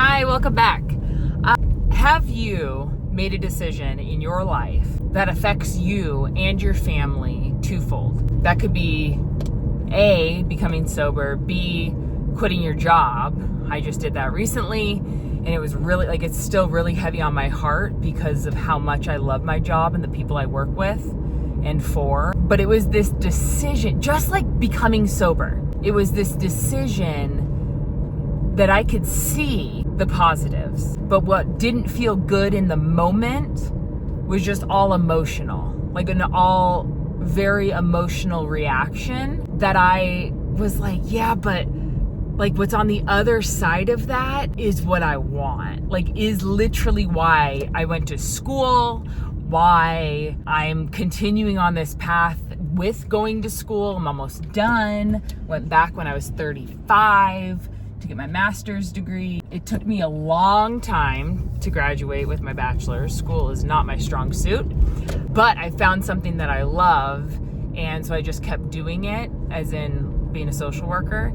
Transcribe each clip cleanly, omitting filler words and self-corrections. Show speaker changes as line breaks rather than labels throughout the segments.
Hi, welcome back. Have you made a decision in your life that affects you and your family twofold? That could be A, becoming sober, B, quitting your job. I just did that recently, and it was really, it's still really heavy on my heart because of how much I love my job and the people I work with and for. But it was this decision, just like becoming sober, it was this decision that I could see the positives, but what didn't feel good in the moment was just all emotional, like an all very emotional reaction that I was like, yeah, but like what's on the other side of that is what I want, is literally why I went to school, why I'm continuing on this path with going to school. I'm almost done. Went back when I was 35 to get my master's degree. It took me a long time to graduate with my bachelor's. School is not my strong suit, but I found something that I love, and so I just kept doing it, as in being a social worker.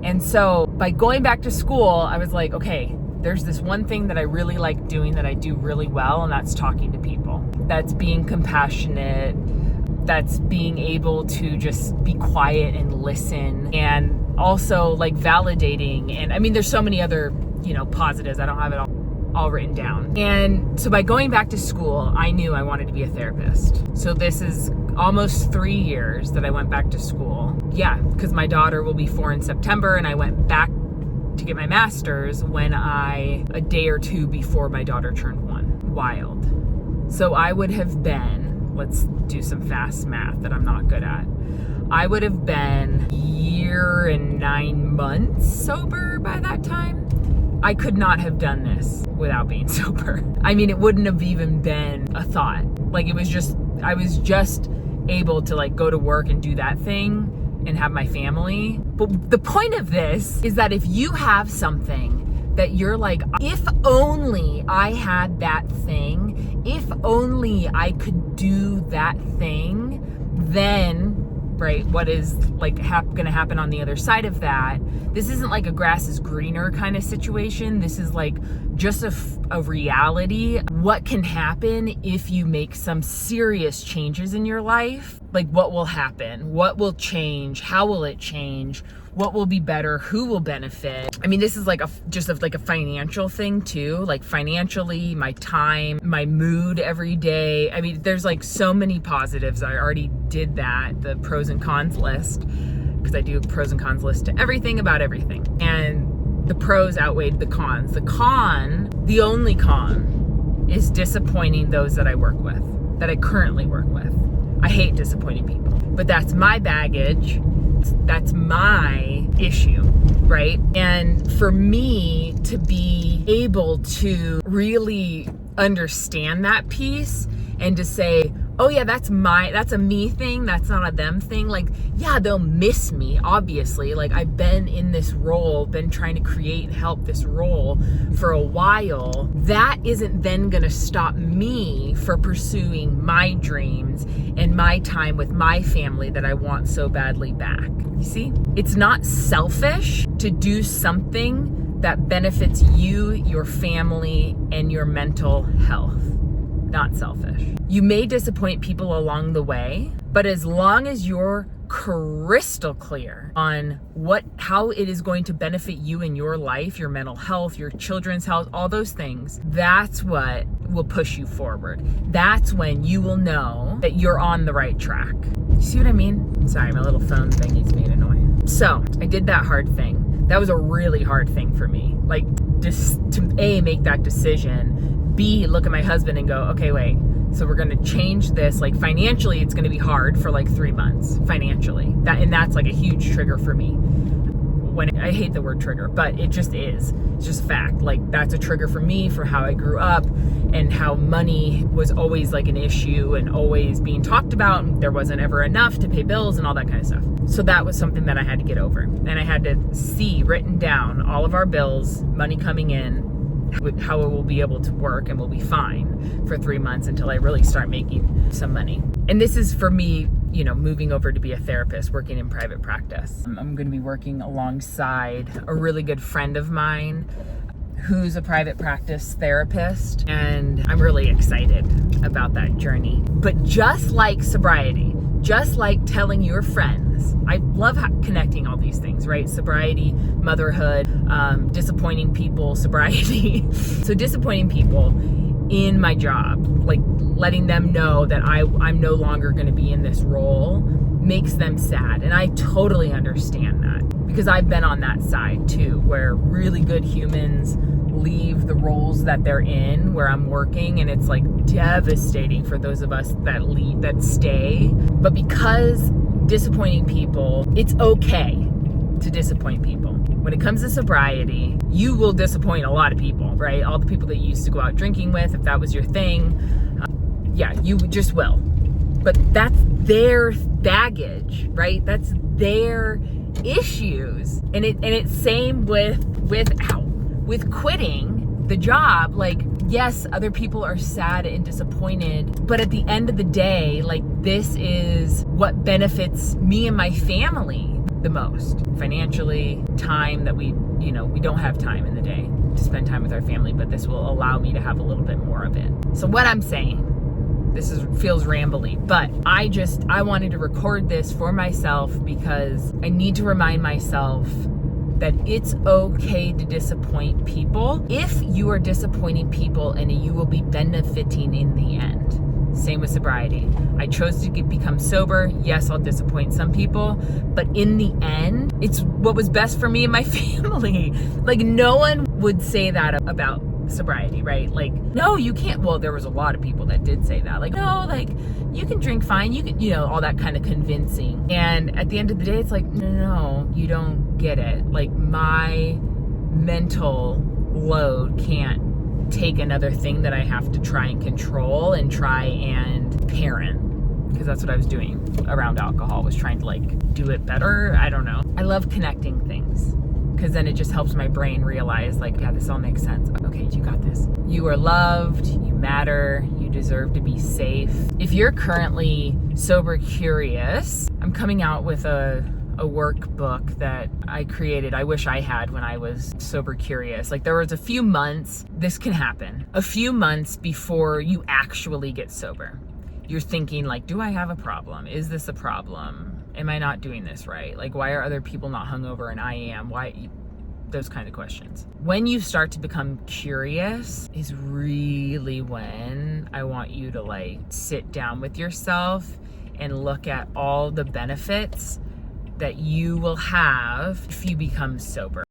And so by going back to school, I was like, okay, there's this one thing that I really like doing that I do really well, and that's talking to people. That's being compassionate. That's being able to just be quiet and listen, and also validating. And I mean, there's so many other, positives. I don't have it all written down. And so by going back to school, I knew I wanted to be a therapist. So this is almost 3 years that I went back to school. Yeah, because my daughter will be 4 in September, and I went back to get my master's a day or two before my daughter turned 1. Wild. So I would have been, let's do some fast math that I'm not good at. I would have been 1 year and 9 months sober by that time. I could not have done this without being sober. I mean, it wouldn't have even been a thought. I was just able to go to work and do that thing and have my family. But the point of this is that if you have something that you're like, if only I had that thing, if only I could do that thing, then, right, what is gonna happen on the other side of that? This isn't like a grass is greener kind of situation. This is just a reality. What can happen if you make some serious changes in your life? What will happen? What will change? How will it change? What will be better? Who will benefit? I mean, this is just a financial thing too. Financially, my time, my mood every day. I mean, there's so many positives. I already did that, the pros and cons list, because I do a pros and cons list to everything about everything. And the pros outweighed the cons. The only con is disappointing those that I work with, that I currently work with. I hate disappointing people, but that's my baggage. That's my issue, right? And for me to be able to really understand that piece and to say, oh yeah, that's a me thing, that's not a them thing. Yeah, they'll miss me, obviously. I've been in this role, been trying to create and help this role for a while. That isn't then gonna stop me for pursuing my dreams and my time with my family that I want so badly back. You see? It's not selfish to do something that benefits you, your family, and your mental health. Not selfish. You may disappoint people along the way, but as long as you're crystal clear on how it is going to benefit you in your life, your mental health, your children's health, all those things, that's what will push you forward. That's when you will know that you're on the right track. You see what I mean? Sorry, my little phone thing is being annoying. So I did that hard thing. That was a really hard thing for me. Just to A, make that decision, B, look at my husband and go, okay, wait, so we're going to change this. Financially, it's going to be hard for 3 months financially. That's a huge trigger for me. I hate the word trigger, but it just is. It's just fact. That's a trigger for me, for how I grew up and how money was always an issue and always being talked about. And there wasn't ever enough to pay bills and all that kind of stuff. So that was something that I had to get over. And I had to see written down all of our bills, money coming in, how it will be able to work, and we'll be fine for 3 months until I really start making some money. And this is for me, moving over to be a therapist, working in private practice. I'm going to be working alongside a really good friend of mine who's a private practice therapist, and I'm really excited about that journey. But just like sobriety, just like telling your friends, I love connecting all these things, right? Sobriety, motherhood, disappointing people, sobriety. So disappointing people in my job, like letting them know that I'm no longer going to be in this role, makes them sad. And I totally understand that, because I've been on that side too, where really good humans leave the roles that they're in where I'm working, and it's like devastating for those of us that stay. But because disappointing people, it's okay to disappoint people. When it comes to sobriety, you will disappoint a lot of people, right? All the people that you used to go out drinking with, if that was your thing, yeah, you just will. But that's their baggage, right? That's their issues. And it's same with quitting the job. Like, yes, other people are sad and disappointed, but at the end of the day, like, this is what benefits me and my family the most. Financially, time that we don't have time in the day to spend time with our family, but this will allow me to have a little bit more of it. So what I'm saying, feels rambly, but I wanted to record this for myself, because I need to remind myself that it's okay to disappoint people if you are disappointing people, and you will be benefiting in the end. Same with sobriety. I chose to become sober. Yes, I'll disappoint some people, but in the end, it's what was best for me and my family. Like, no one would say that about sobriety, right? Like, no, you can't. Well, there was a lot of people that did say that. Like, no, like, you can drink fine. You can, all that kind of convincing. And at the end of the day, it's like, no, you don't get it. Like, my mental load can't take another thing that I have to try and control and try and parent, because that's what I was doing around alcohol, was trying to like do it better. I don't know. I love connecting things, because then it just helps my brain realize, like, yeah, this all makes sense. Okay, you got this. You are loved, you matter, you deserve to be safe. If you're currently sober curious, I'm coming out with a workbook that I created. I wish I had when I was sober curious. Like, there was a few months, this can happen, a few months before you actually get sober. You're thinking, like, do I have a problem? Is this a problem? Am I not doing this right? Like, why are other people not hungover and I am? Why? Those kind of questions. When you start to become curious is really when I want you to like sit down with yourself and look at all the benefits that you will have if you become sober.